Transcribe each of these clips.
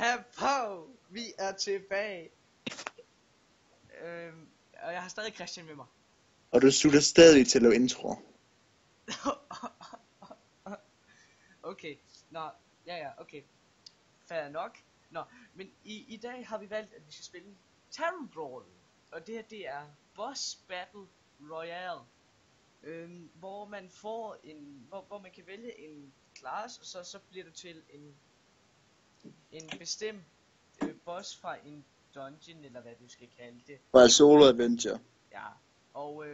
Kapow! Vi er tilbage. Og jeg har stadig Christian med mig. Og du slutter stadig til at lave intro. Okay, nå, ja, okay. Fair nok. Nå, men i dag har vi valgt, at vi skal spille Town Brawl. Og det her, det er Boss Battle Royale. Hvor man får hvor man kan vælge en class, og så bliver det til en bestemt boss fra en dungeon, eller hvad du skal kalde det. Bare solo adventure. Ja, og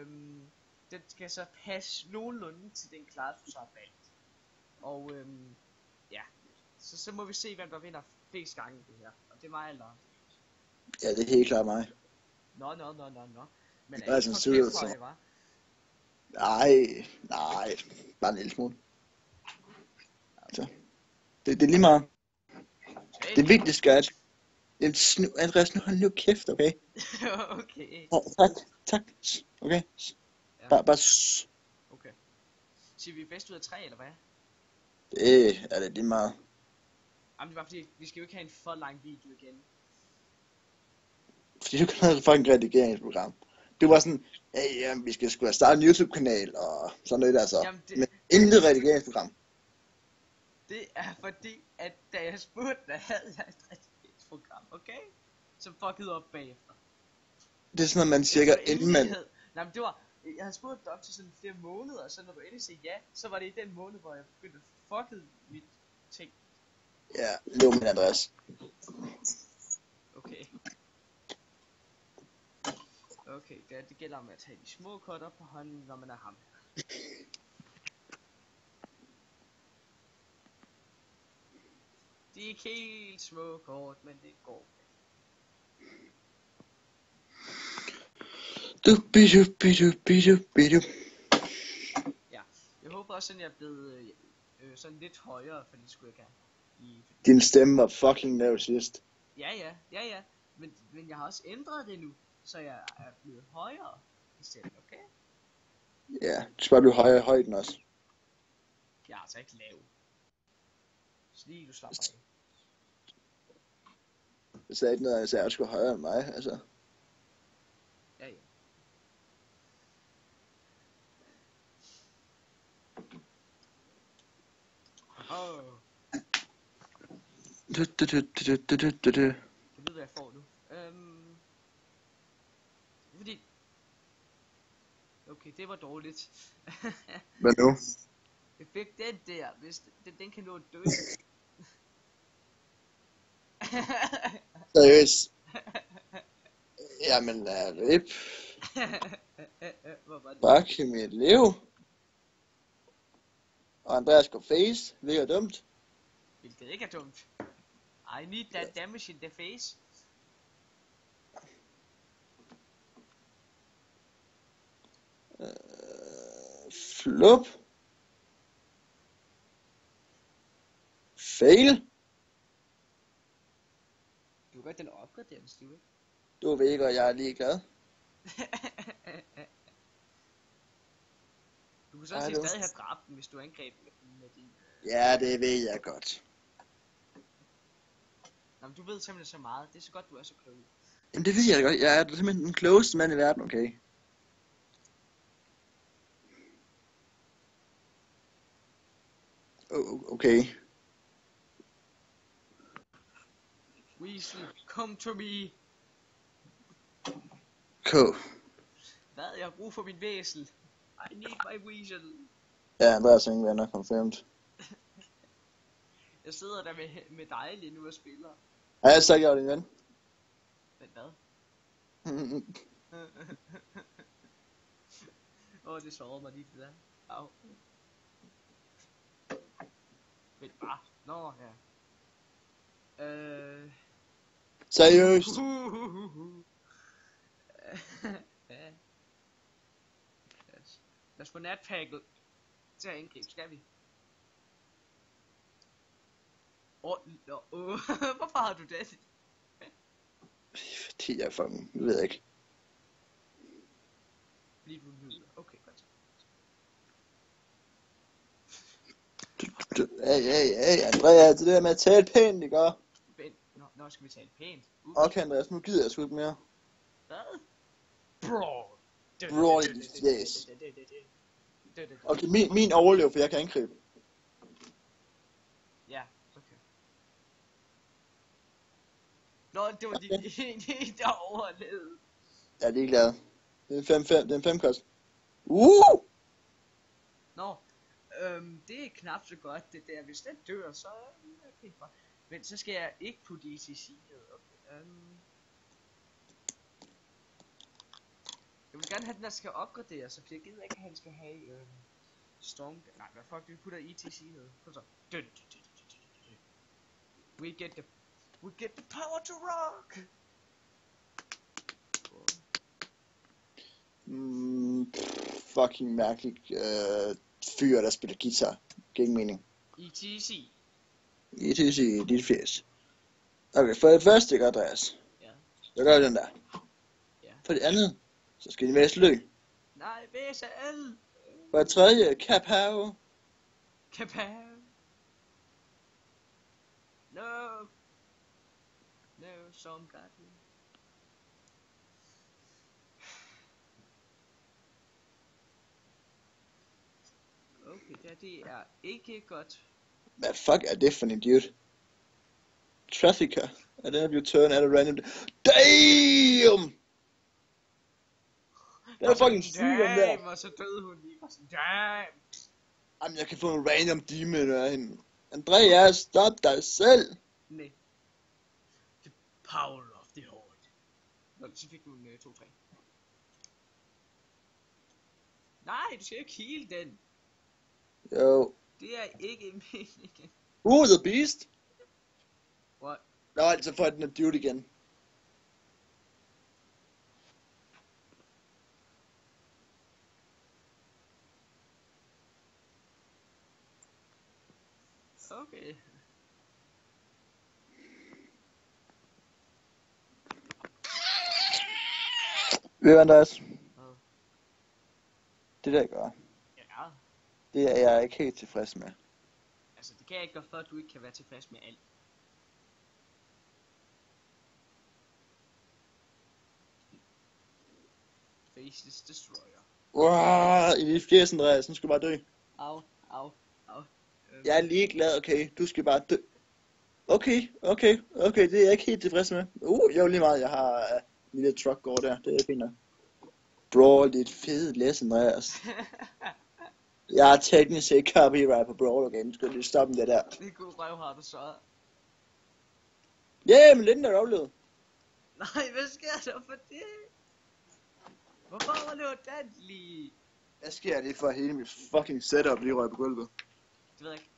den skal så passe nogenlunde til den class, du så har valgt. Og ja, så må vi se, hvem der vinder flest gange det her. Og det er mig eller... Ja, det er helt klart mig. Nå. Men er sådan for kæft for det, hva'? Nej, bare en lille smule. Så. Det er lige meget. Okay. Det vigtigste er, at Andreas, nu hold nu kæft, okay? Okay. Tak. Okay. Ja. Bare Okay. Siger vi bedst ud af 3, eller hvad? det er det lige meget. Jamen, det var fordi, vi skal jo ikke have en for lang video igen. Fordi du kan have et fucking redigeringsprogram. Det var sådan, hey, vi skal sgu have startet en YouTube-kanal, og sådan noget der så. Jamen, Men intet redigeringsprogram. Det er fordi, at da jeg spurgte dig, havde jeg et redigeringsprogram, okay? Som fuckede op bagefter. Det er sådan noget, man tjekker inden man... Nej, men det var... Jeg havde spurgt dig op til sådan flere måneder, og så når du endelig sagde ja, så var det i den måned, hvor jeg begyndte at fuckede mit ting. Ja, lov min Andreas. Okay. Okay, det gælder om at tage de små kort op på hånden, når man er ham. De er ikke helt små kort, men det går. Du. Ja, jeg håber også, at jeg er blevet sådan lidt højere, for det skulle jeg gerne. Din stemme var fucking lav sidst. Ja. Men jeg har også ændret det nu, så jeg er blevet højere i stedet, okay? Ja, du skal bare blive højere i højden også. Jeg er altså ikke lav. Så lige du slapper af. Jeg sagde ikke noget, jeg sagde, at jeg skulle højere end mig, altså. Ja. Oh. Du. Jeg ved, hvad jeg får nu. Fordi... Okay, det var dårligt. Hvad nu? Jeg fik den der, hvis den kan nå at dø. Seriøst? Jamen, rip. Fuck i mit liv. Og Andreas går face, virker dumt. Hvilket ikke er dumt. I need that damage in the face. Flop. Fail. Du kan godt den opgradere, hvis du vil. Du ved ikke, og jeg er ligeglad. Du kunne sådan set stadig have dræbt den, hvis du angreb med din... Ja, det ved jeg godt. Nå, men du ved simpelthen så meget. Det er så godt, du er så klog. Jamen det ved jeg godt. Jeg er simpelthen den klogeste mand i verden, okay? Okay. Weasel, come to me. Hvad? Jeg har brug for min væsel. I need my weasel. Ja, Andreas ingen venner, confirmed. Jeg sidder der med dig lige nu og spiller. Har jeg sagt, jeg var din ven? Men hvad? Det sårede mig lige det der. Au. Vent bare. Nå, ja. Seriøst? Ja. Lad os få natpacket til at angribe, skal vi? Hvorfor har du det? Fordi jeg fucking ved jeg ikke. Fordi du lyder. Okay, godt. Hey, Andreas, det der med at tale pænt, ikke? Vent, nå. Nå, skal vi tale pænt? Okay, Andreas, nu gider jeg sgu ikke mere. Hvad? Brawl. Brawl, yes. Okay, min overlever, for jeg kan angribe. Ja, okay. Nå, det var din der overlevede. Jeg er ligeglad. Det er en 5-5, det er en 5 kost. Nå, det er knap så godt det der. Hvis den dør, så er det fint bare. Men så skal jeg ikke putte ETC ned. Okay. Jeg vil gerne have den der skal opgraderes, så jeg gider ikke at han skal have Storm. Nej, hvad fuck, vi putter ETC ned. Kom så. We get the power to rock. Fucking mærkelig fyr, der spiller guitar. Giver mening. ETC. ETC, dit fjes. Okay, for det første, ikke, Andreas? Ja. Så gør vi den der. Ja. For det andet, så skal de væse løg. Nej, VSL. For det tredje, kapow. Kapow. No. No, som got me. Okay, det er ikke godt. Hvad fuck er det for en idiot? Trafficker. Er det, you turn at a random... Damn! Det er fucking syg, den der. Og så døde hun lige. Og sådan, damn. Jamen, jeg kan få en random demon af hende. Andreas, stop dig selv. Nej. The power of the horde. Nå, så fik du en 2-3. Nej, du skal ikke heal den. Jo. Det er ikke meningen. The beast. What? Nå, altså får den dude igen. Okay. Ved du, Andreas? Hvad? Det der gør, Ja. det er jeg ikke helt tilfreds med. Altså, det kan jeg ikke gøre for, at du ikke kan være tilfreds med alt. Faceless Destroyer. Wow, i dit fjes, Andreas, nu skal du bare dø. Au. Jeg er ligeglad, okay, du skal bare dø. Okay, det er jeg ikke helt tilfreds med. Jeg er lige meget, jeg har en lille truck går der, det er fint nok. Brawl, det er et fedt læs, Andreas. Jeg har teknisk set copyright på Brawl igen, skal du lige stoppe det der. Det er god røv, har du så. Men Linden er overlevet. Nej, hvad sker der for det? Hvorfor overlever den lige? Hvad sker det for hele mit fucking setup lige røg på gulvet? Det ved jeg ikke.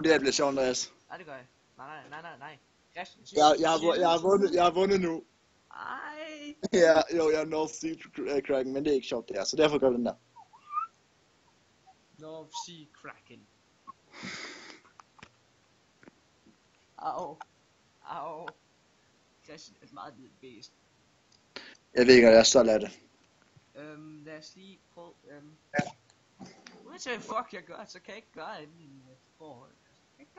Det her bliver sjovt, Andreas. Nej, det gør jeg. Nej. Christian, Jeg har vundet nu. Ej. Ja, jeg er North Sea Kraken, men det er ikke sjovt det her, så derfor gør vi den der. North Sea Kraken. Au. Christian er et meget lille bæst. Jeg ved ikke, jeg er stolt af det. Lad os lige prøve, uanset hvad fuck jeg gør, så kan jeg ikke gøre andet end forhold.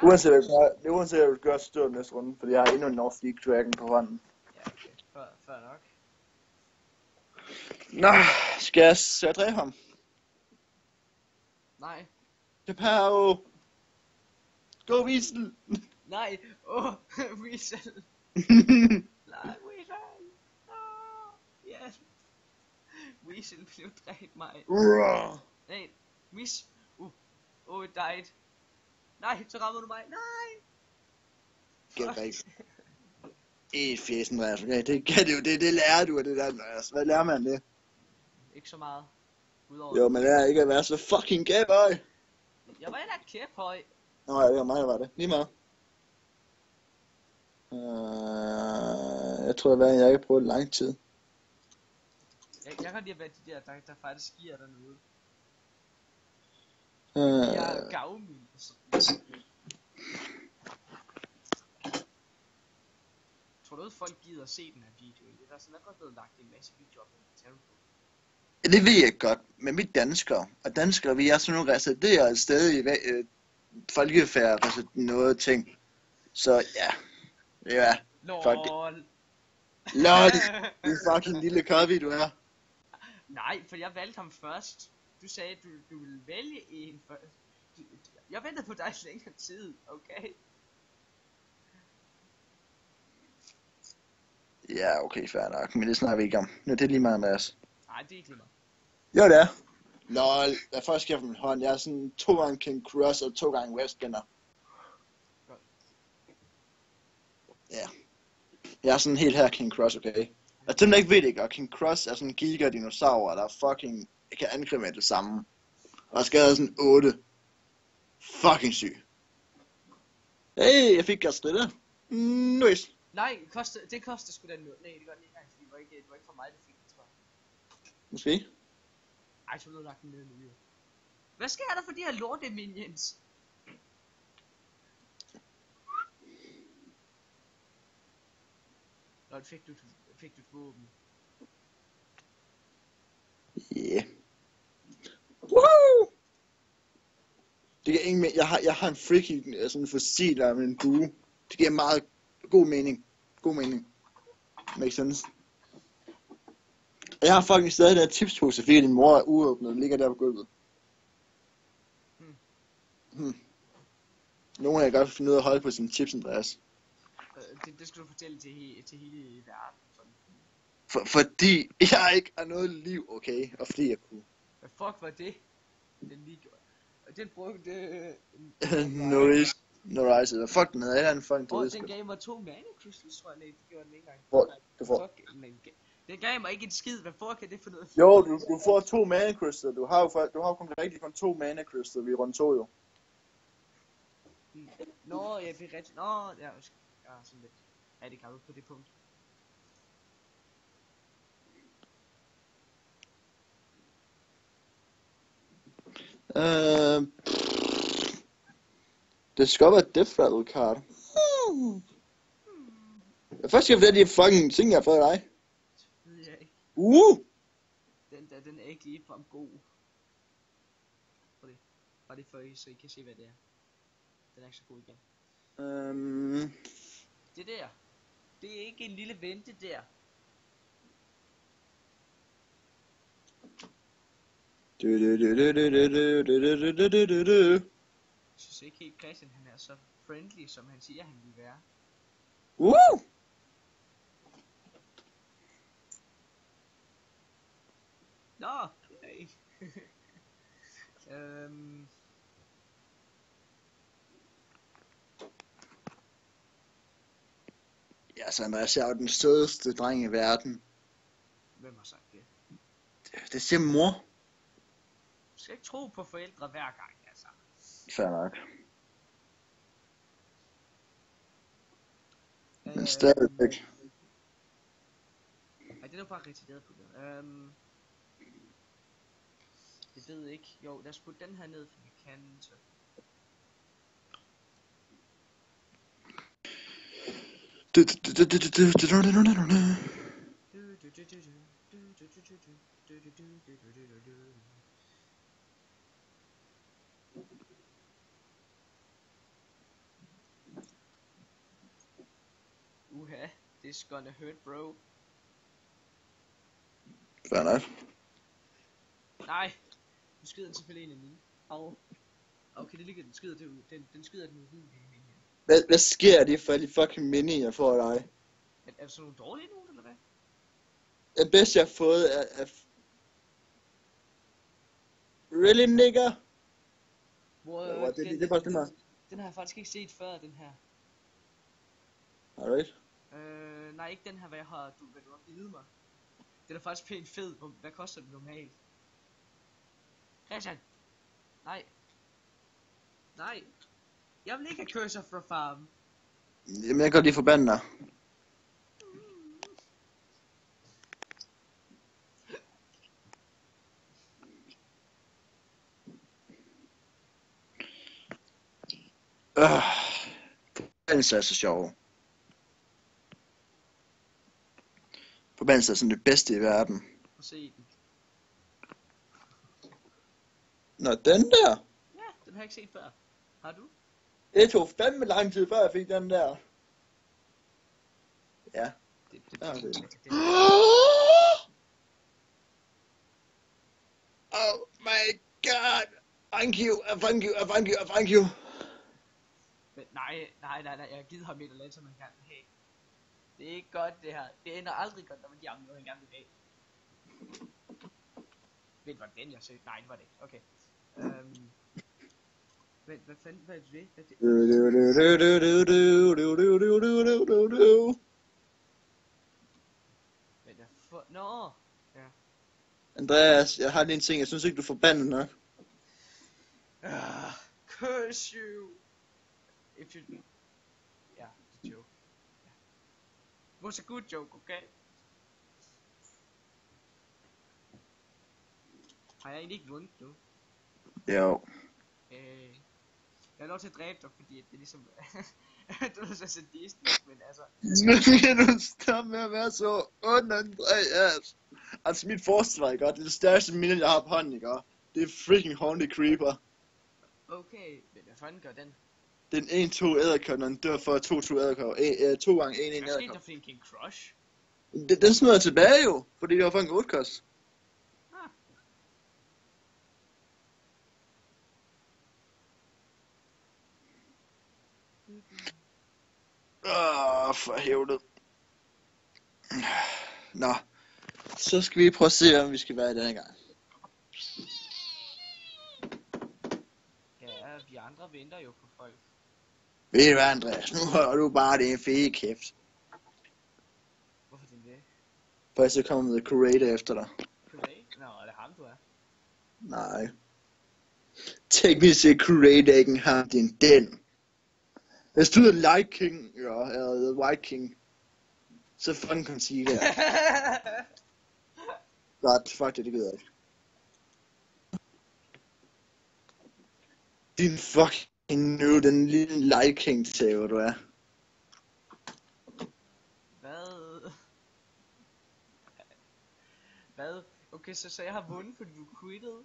Uanset hvad jeg vil gøre, så dør næste runde, fordi jeg har endnu en North Sea Kraken på hånden. Ja, okay. Før nok. Nå, skal jeg dræbe ham? Nej. Kapow! Go Weasel! Nej, Weasel. Nej, Weasel. Ja. Weasel blev dræbt mig. Nej, it died. Nej, så rammer du mig. Nej. Gæt rigtigt. Et fjesen, Andreas. Okay, det kan det jo, det lærer du af det der, Andreas. Hvad lærer man det? Ikke så meget. Udover Jo, man lærer ikke at være så fucking gæbøj. Jeg var ikke kæphøj. Nå, ja, det var mig, der var det. Lige meget. Jeg tror, at jeg ikke har prøvet det lang tid. Jeg kan lige være de der faktisk skier dernede. Jeg Jeg er gavmild. Tror du, at folk gider at se den her video? Der er sådan godt blevet lagt en masse videoer op på Terror på. Det ved jeg godt, men vi danskere, vi er sådan nogle reserverede steder i folkefærd, altså noget ting. Så ja, ja, fuck. LOL. LOL, du fucking lille copy, du er. Nej, for jeg valgte ham først. Du sagde, du ville vælge en først. Jeg ventede på dig i længere tid, okay? Ja, okay, fair nok, men det snakker vi ikke om. Nu er det lige meget, Andreas. Nej, det er ikke lige meget. Jo, det er. LOL, jeg først skal min hånd. Jeg er sådan 2 gange King Cross og 2 gange Westbender. Ja. Jeg er sådan helt her King Cross, okay? Og dem der ikke ved det ikke, og King Cross er sådan en giga-dinosaur, der fucking kan angribe med det samme. Og skader sådan 8. Fucking syg. Hey, jeg fik gastritter. Nice. Nej, det koster sgu da noget. Nej, det gør den ikke engang, fordi det var ikke for mig, det fik det, tror jeg. Måske. Ej, så blev lagt den ned nu, jo. Hvad sker der for de her lorte minions? Nå, fik du et våben. Yeah. Woo! Det giver ingen jeg har en freaky sådan en fossil der med en bue. Det giver meget god mening. God mening. Makes sense. Og jeg har fucking stadig den tipspose, fordi din mor er uåbnet og ligger der på gulvet. Nogen af jer godt finde ud af at holde på sine chips, Andreas. Det skal du fortælle til hele verden. Fordi jeg ikke har noget liv, okay? Og fordi jeg kunne. Hvad fuck var det? Den lige gjorde. Og den brugte... No Rise. Hvad fuck den hedder? Jeg er en fucking død. Den gav mig 2 mana crystals, tror jeg. Nej, det gjorde den ikke engang. Hvor? Du får. Fuck, den gav mig ikke en skid. Hvad fuck er det for noget? Jo, du får 2 mana crystals. Du har jo kun 2 mana crystals. Vi er rundt 2 jo. Nå, jeg fik rigtig... Nå, ja, sådan lidt. Ja, det kan du på det punkt. Det skal være Death Rattle card. Først skal jeg fortælle de fucking ting, jeg har fået af dig. Det ved jeg ikke. Den er ikke ligefrem god. Bare det for I, så I kan se hvad det er. Den er ikke så god igen. Det der. Det er ikke en lille vente der. Jeg synes ikke helt Christian han er så friendly som han siger han vil være. Nå, nej. Ja, så Andreas, jeg er jo den sødeste dreng i verden. Hvem har sagt det? Det siger mor. Du skal ikke tro på forældre hver gang, altså. Fair nok. Men stadigvæk. Ej, det er bare retarderet på det. Jeg ved ikke. Jo, lad os putte den her ned, for vi kan så. This gonna hurt, bro. Fair nok. Nej, nu skider den selvfølgelig ind i min. Au. Okay, det ligger den skider det ud. Den skider den ud. Hvad sker det for de fucking mini, jeg får af dig? Er det sådan nogle dårlige nogen, eller hvad? Det bedste jeg har fået er really, nigga? Det er bare sådan her. Den har jeg faktisk ikke set før, den her. Alright. Nej, ikke den her, hvad du har givet mig. Den er faktisk pænt fed. Hvad koster den normalt? Christian! Nej. Nej. Jeg vil ikke have cursor fra farm. Jamen, jeg kan lige forbandet dig. Forbandelse er så sjov. Forbandelse er sådan det bedste i verden. Prøv at se den. Nå, den der? Ja, den har jeg ikke set før. Har du? Det tog fandme lang tid, før jeg fik den der. Ja. Oh my god. Thank you, thank you, thank you, thank you. Men nej, jeg har givet ham et eller andet, som han gerne vil have. Det er ikke godt det her. Det ender aldrig godt, når man giver ham noget, han gerne vil have. Vent, var det den jeg søgte? Nej, det var det ikke. Okay. Vent, hvad fanden, hvad er det? Vent, jeg får... Nå! Ja. Andreas, jeg har lige en ting, jeg synes ikke, du er forbandet nok. Curse you! If you... Ja, det er joke. Ja. It was a good joke, okay? Har jeg egentlig ikke vundet nu? Jo. Jeg er lov til at dræbe dig, fordi det er ligesom... du er så sadistisk, men altså... Nu kan du stoppe med at være så ond, Andreas. Altså mit forsvar, ikke? Det er det største minde, jeg har på hånden, ikke? Det er freaking Haunted Creeper. Okay, men hvad fanden gør den? Den 1-2 æderkop, når den dør for 2-2 æderkop. 2 gange 1-1 Hvad skete æderkop. der for en King Crush? Den smider jeg tilbage jo, fordi det var for en god kost. For helvede. Nå. Så skal vi prøve at se, om vi skal være i denne gang. Ja, vi andre venter jo på folk. Ved du hvad, Andreas? Nu holder du bare det en fede kæft. Hvorfor det? For så kommer med Curator efter dig. Curator? Nå, er det ham, du er? Nej. Teknisk set Curator ikke ham, det er en den. Hvis du er Light King, ja, eller The White King, så fucking kan sige det. Godt, fuck det gider jeg ikke. Din fucking nu, den lille Light King tæver du er. Hvad? Hvad? Okay, så jeg har vundet, fordi du quittede?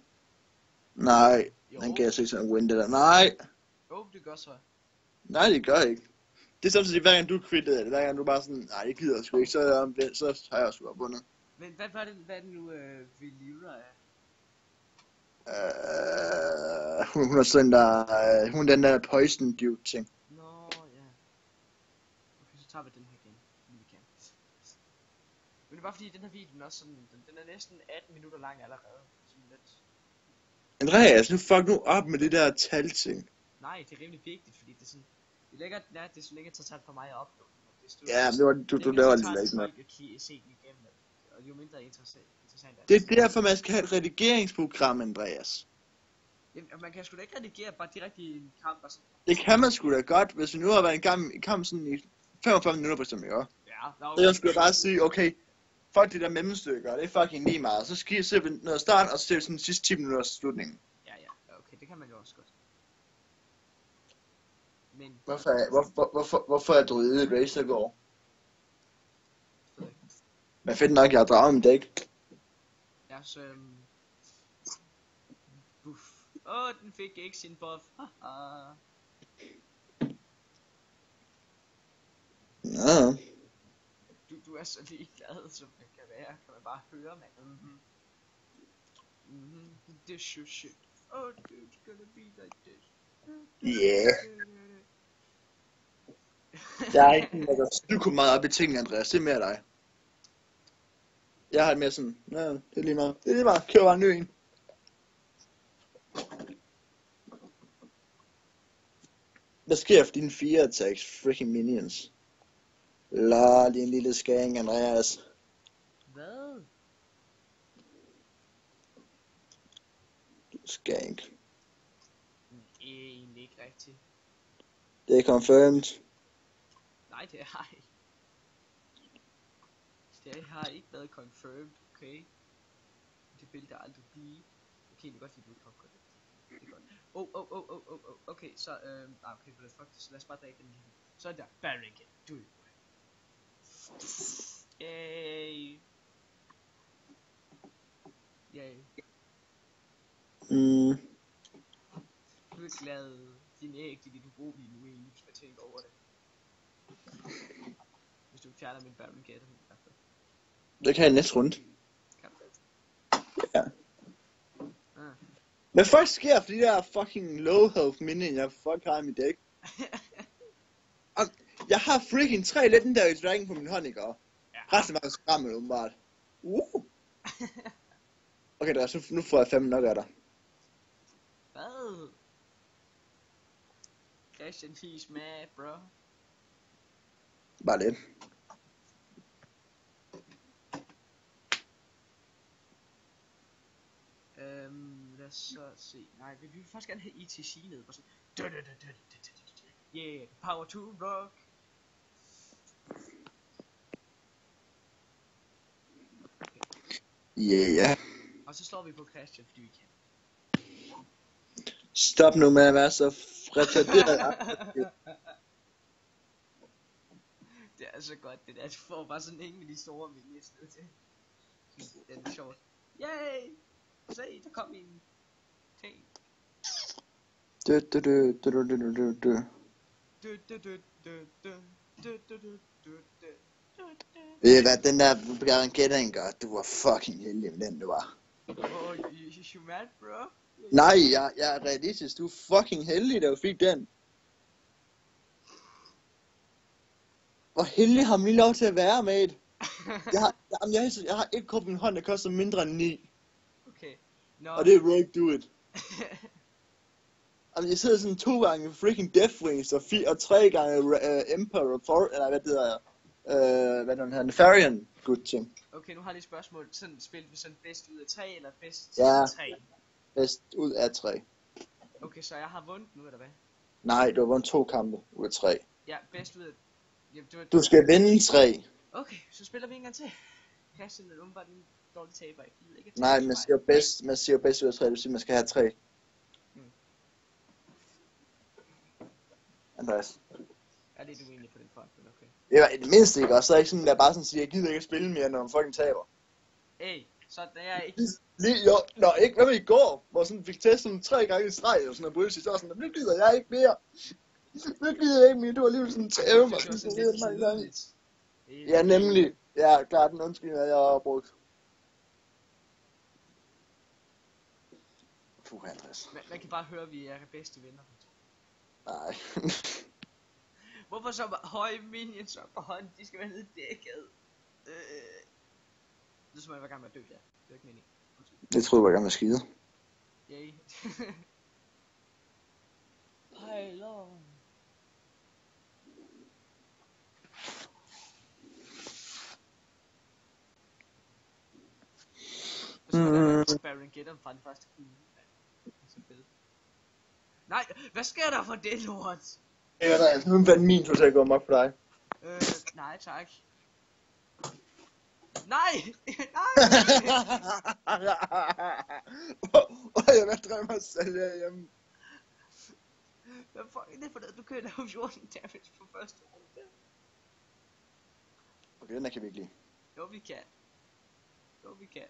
Nej, Jo. den kan jeg se sådan win det der. Nej. Jo, det gør så. Nej, det gør jeg ikke. Det er samtidig, hver gang du quittede det, hver gang du bare sådan, nej, det gider jeg sgu ikke, så har jeg sgu vundet. Men hvad er det nu, vi lever af? Hun er sådan der, hun er den der poison dude ting. Nå, ja. Okay, så tager vi den her igen, fordi vi kan. Men det er bare fordi, den her video, den er også sådan, den er næsten 18 minutter lang allerede. Sådan lidt. Andreas, nu op med det der tal-ting. Nej, det er rimelig vigtigt, fordi det er sådan, det lægger, ja, det er så længe tager for mig at uploade. Ja, men du laver det ikke med. Se den igennem, og jo mindre interessant er det. Det er derfor, man skal have et redigeringsprogram, Andreas. Jamen, man kan sgu da ikke redigere bare direkte i en kamp og sådan. Det kan man sgu da godt, hvis vi nu har været i kamp sådan i 45 minutter for eksempel, ikke? Ja, så jeg skulle bare sige, okay, fuck det der mellemstykker, det er fucking lige meget. Så skal jeg se noget start, og så ser vi sådan de sidste 10 minutter slutningen. Ja, okay, det kan man jo også godt. Men... Hvorfor er druide i race, der går? Men fedt nok, jeg har draget med dæk. Ja, så... Buff. Den fik ikke sin buff. Ja. Du er så ligeglad, som man kan være. Kan man bare høre, mand. This shit. Oh, it's gonna be like this. Yeah. Jeg er ikke noget, du kommer meget op i tingene, Andreas. Det er mere dig. Jeg har det mere sådan, det er lige meget. Det er lige meget. Kør bare en ny en. Hvad sker for dine 4 attacks? Freaking minions. Lad din lille skæring, Andreas. Hvad? Skank. Egentlig ikke rigtigt. Det er confirmed. Nej, det har ikke. Det har ikke været confirmed, okay? Det vil der aldrig blive. Okay, det er godt, at du ikke har godt. Det er godt. Okay, så, okay, så lad os bare dræbe den lige. Så der, Barrigan, do it. Yay. du ikke lavet dine æg til dit ubrugelige nu egentlig, hvis man tænker over det? Hvis du fjerner min Baron Geddon i hvert fald. Det kan jeg næste runde. Kan du det? Ja. Hvad fuck sker for de der fucking low health minion, jeg fuck har i mit dæk? Jeg har freaking 3 legendary dragon på min hånd, ikke? Og resten var skrammel, åbenbart. Okay, nu får jeg 5 nok af dig. Hvad? Christian, he's mad, bro. Bare lidt. Lad os så se. Nej, vi vil faktisk gerne have ETC ned. Bare sådan. Yeah, power to rock. Yeah. Og så slår vi på Christian, fordi vi kan. Stop nu med at være så retarderet. Det er så godt det der. Du får bare sådan en med de store minions ned til. Det er sjovt. Yay! Se, der kom en ting. Ved du hvad, den der Baron Geddon gør? Du var fucking heldig med den, du var. Oh, you mad, bro? Nej, jeg er realistisk. Du er fucking heldig, da du fik den. Hvor heldig har man lige lov til at være, mate? Jeg har et kort på min hånd, der koster mindre end 9. Okay. Og det er Rogue Do It. Jeg sidder sådan 2 gange freaking Deathwings og 3 gange Emperor eller hvad det hedder. Hvad er den her? Nefarian. Good ting. Okay, nu har jeg lige et spørgsmål. Sådan spiller vi sådan bedst ud af 3 eller bedst ud af 3? Bedst ud af 3. Okay, så jeg har vundet nu, eller hvad? Nej, du har vundet 2 kampe ud af 3. Ja, bedst ud af... Jamen, Du skal vinde 3. Okay, så spiller vi en gang til. Christian er umiddelbart en dårlig taber. Ikke Nej, man siger bedst ud af 3. Du siger, man skal have 3. Andreas. Jeg er lidt uenig på den front, men okay. Det var i det mindste ikke, og så er ikke sådan, der bare sådan siger, jeg gider ikke at spille mere, når man fucking taber. Hey, så er jeg ikke... Ikke, hvad med i går, hvor sådan fik testet sådan 3 gange i streg, og sådan noget bryde sig, så sådan, nu gider jeg ikke mere. Nu gider jeg ikke mere, du har alligevel sådan tæve mig. Det var sådan lidt kedeligt. Ja, nemlig. Ja, klart den undskyldning, jeg har brugt. Puh, Andreas. Man kan bare høre, at vi er bedste venner. Nej. Hvorfor så høje minions op på hånden? De skal være nede dækket. Det er som om jeg var gang med at dø, ja. Det er ikke meningen. Jeg troede, jeg var gang med at skide. Yay. Pylon. Baron Geddon fra den første kugle. Så fedt. Nej, hvad sker der for det, lort? Nu vandt min tur til at gå amok for dig. Nej tak. Nej! Nej! Jeg vil drømme mig selv herhjemme. Hvad fuck er det for noget? Du kan lave 14 damage på første runde. Okay, den her kan vi ikke lide. Jo, vi kan. Jo, vi kan.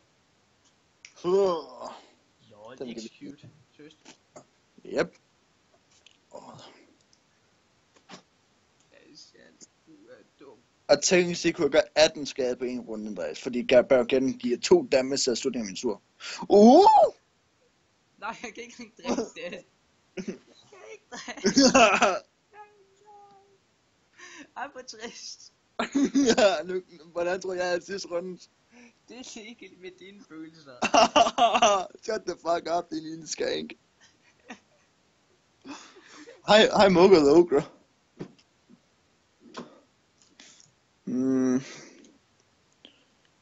Lol, execute. Seriøst. Yep. Du er dum. Og teknisk set kunne jeg gøre 18 skade på en runde, Andreas, fordi Baron Geddon giver 2 damage af slutningen af min tur. Nej, jeg kan ikke dræbe det. Jeg kan ikke dræbe det. Ej, hvor trist. Ja, nu, hvordan tror jeg, at sidste runde? Det er ikke med dine følelser. Shut the fuck up, din lille skank. Hej Mogo the Ogre.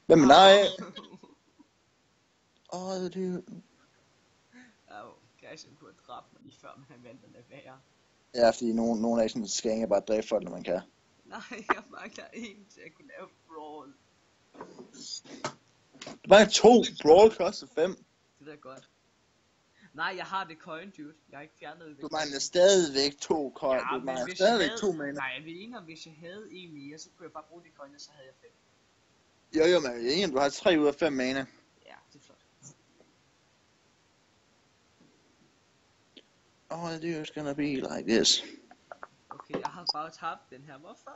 Hvem er dig? Det... Christian kunne have dræbt mig lige før, men han valgte at lade være. Ja, fordi nogle af sådan skænger bare dræbe folk, når man kan. Nej, jeg mangler en til at kunne lave brawl. Du mangler 2, brawl koster 5. Det ved jeg godt. Nej, jeg har det coin, dude. Jeg har ikke fjernet det. Du mangler stadigvæk 2 coin. Ja, du mangler stadigvæk 2 mana. Nej, jeg ved ikke, om hvis jeg havde en mere, så kunne jeg bare bruge det coin, og så havde jeg 5. Jo, men ingen, du har 3 ud af 5 mana. Ja, det er flot. All I do is gonna be like this. Okay, jeg har bare tabt den her. Hvorfor?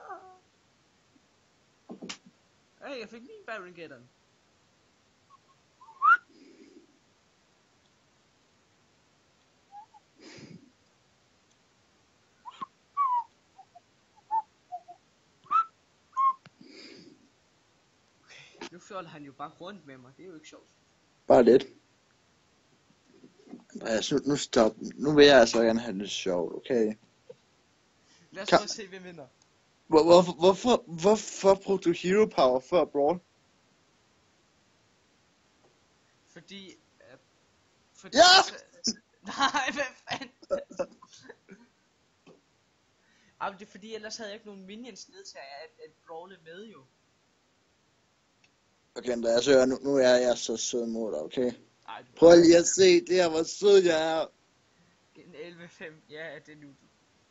Hey, jeg fik min Baron Geddon. Okay, nu følger han jo bare rundt med mig. Det er jo ikke sjovt. Bare lidt. Andreas, nu stop. Nu vil jeg altså gerne have det sjovt, okay? Lad os prøve at se, hvem vinder. Hvorfor brugte du Hero Power før Brawl? Fordi... Ja! Nej, hvad fanden? Jamen, det er fordi, ellers havde jeg ikke nogen minions ned til at brawle med jo. Okay, Andreas, hør, nu er jeg så sød mod dig, okay? Ej, Prøv lige at se, det her, hvor sød jeg er. En 11-5, ja, det er nu.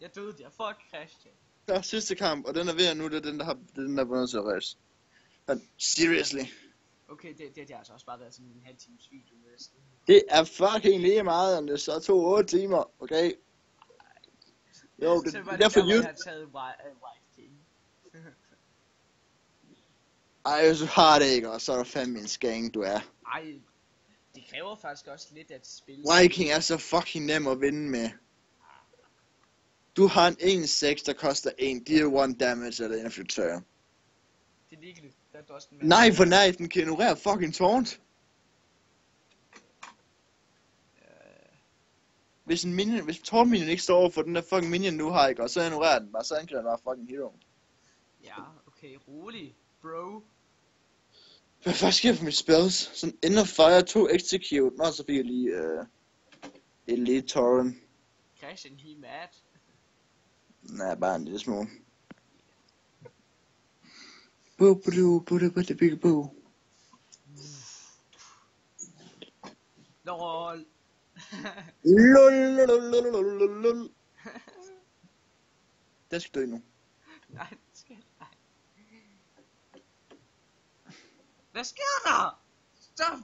Jeg døde der, fuck Christian. Der er sidste kamp, og den er ved nu, det er den, der vundet til race. Seriously. Okay, det har altså også bare været sådan en halv times video næsten. Det er fucking lige meget, om det så tog 8 timer, okay? Jo, det er derfor YouTube. Jeg har taget White King. Ej, hvis du har det ikke, og så er du fandme en skæng, du er. Ej, det kræver faktisk også lidt at spille. Viking er så fucking nem at vinde med. Du har en 1-6, der koster 1 deal 1 damage eller en of your turn. Det er ligegyldigt. Nej, for nej, den kan ignorere fucking taunt. Hvis taunt minion ikke står over for den der fucking minion nu har, ikke, og så ignorerer den bare, så angriber den bare fucking hero. Ja, okay, rolig, bro. Hvad fuck sker for mit spells? Sådan End of Fire 2 Execute. Nå, så fik jeg lige Elite Torrent. Christian, he mad. Nej, bare en lille smule. Boo boo boo boo boo boo boo. LOL. Lol. Det skal dø nu. Nej, det skal nej. Hvad sker der? Stop!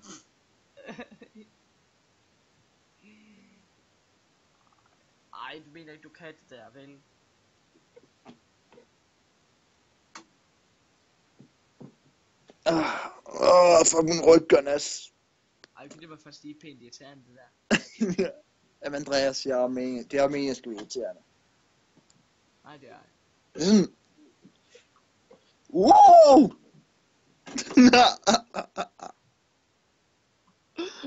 Ej, du mener ikke, du kan det der, vel? Fuck min ryg, Jonas. Ej, det var faktisk lige pænt irriterende, det der. Jamen Andreas, det er meningen, jeg skal blive irriterende. Nej, det er Wow!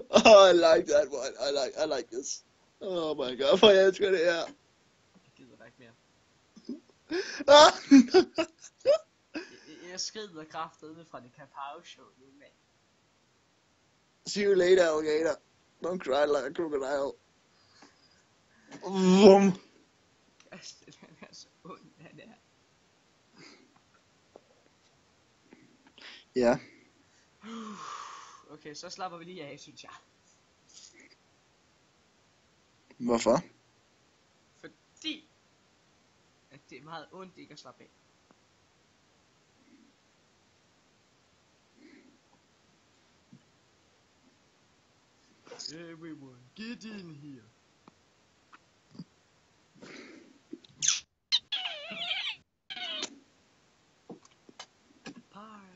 Oh, I like that one. I like this. Oh my god, hvor jeg elsker det her. Jeg gider da ikke mere. Jeg skrider kraftedeme fra det Kapow show nu, mand. See you later, alligator. Don't cry like a crocodile. Vum. Christian, han er så ond, han er. Ja. Okay, så slapper vi lige af, synes jeg. Hvorfor? Fordi at det er meget ondt ikke at slappe af. Everyone, get in here.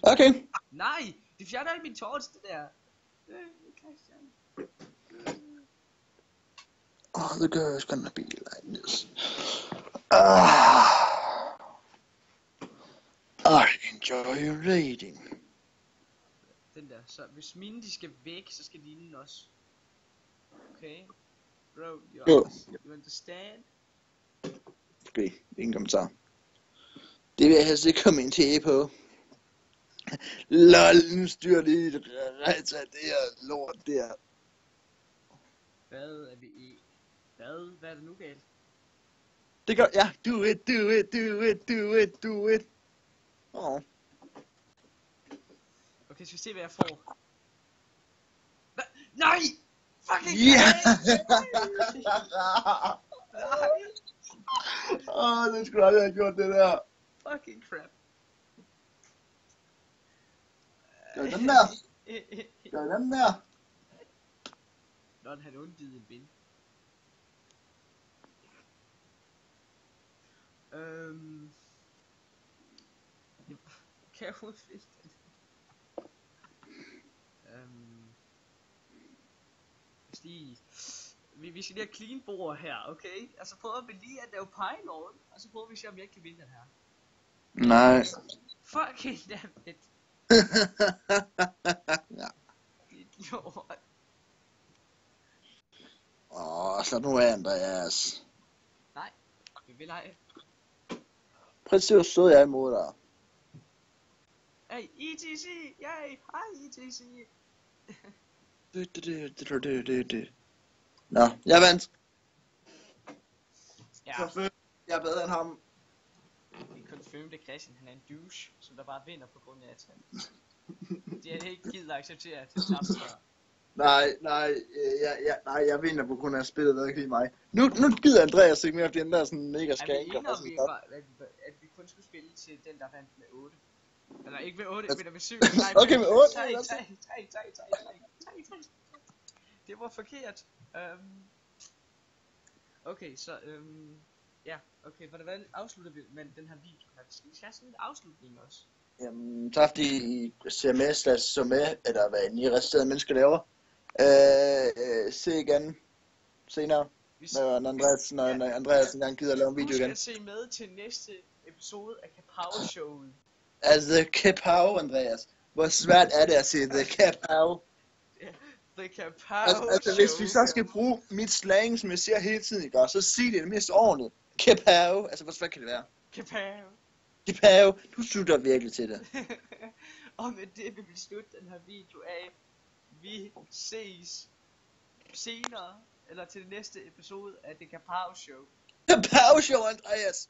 Okay. Nej, det fjerner alle mine torch, det der. Christian. Oh, the girl is gonna be like this. I enjoy your reading. Den der, så hvis mine de skal væk, så skal dine også. Okay? Bro, you understand? Okay, ingen kommentar. Det vil jeg helst ikke kommentere på. LOL, nu styrer lige det her lort der. Hvad er vi i? Hvad er det nu galt? Det gør, ja, do it. Åh. Okay, skal vi se hvad jeg får? Nej! Fucking Nej! Det skulle aldrig have gjort det der. Fucking crap. Gør den der. Gør den der. Nå, han undgivede en ven. Kan jeg udfinde den? Lige... Vi skal lige have clean bord her, okay? Altså prøver vi lige at lave pylon, og så prøver vi at se om jeg ikke kan vinde den her. Nej. Fucking dammit. Ja. Dit lort. Så nu er Andreas. Nej, vi vil ej. Prøv at se, hvor sød jeg er imod dig. Hey, ETC! Yay! Hej, ETC! Nå, jeg vandt. Ja, Jeg er bedre end ham. vi confirmed at Christian, han er en douche, som der bare vinder på grund af at han... Det er ikke givet at acceptere at det tabt før. Nej, jeg vinder på grund af spillet, der ikke lige mig. Nu gider Andreas ikke mere, fordi den der er sådan mega Er vi skanker. enige om, at vi kun skulle spille til den, der vandt med 8? Eller ikke med 8, men med 7. Nej, Okay, med 8. 3. Det var forkert. Okay, så ja, okay, hvordan afslutter vi med den her video? Vi skal have sådan en afslutning også. Jamen, tak fordi I ser med, så med, eller hvad I resterende mennesker laver. Se igen senere, når Andreas engang gider at lave en video igen. Du skal se med til næste episode af Kapow Showet. Altså, Kapow, Andreas. Hvor svært er det at se The Kapow? The Kapow Show. Altså, hvis vi så skal bruge mit slang, som jeg siger hele tiden, ikke? Så sig det mest ordentligt. Kapow. Altså, hvor svært kan det være? Kapow. Kapow. Du slutter virkelig til det. Og med det vil vi slutte den her video af. Vi ses senere, eller til det næste episode af The Kapow Show. Kapow Show, Andreas!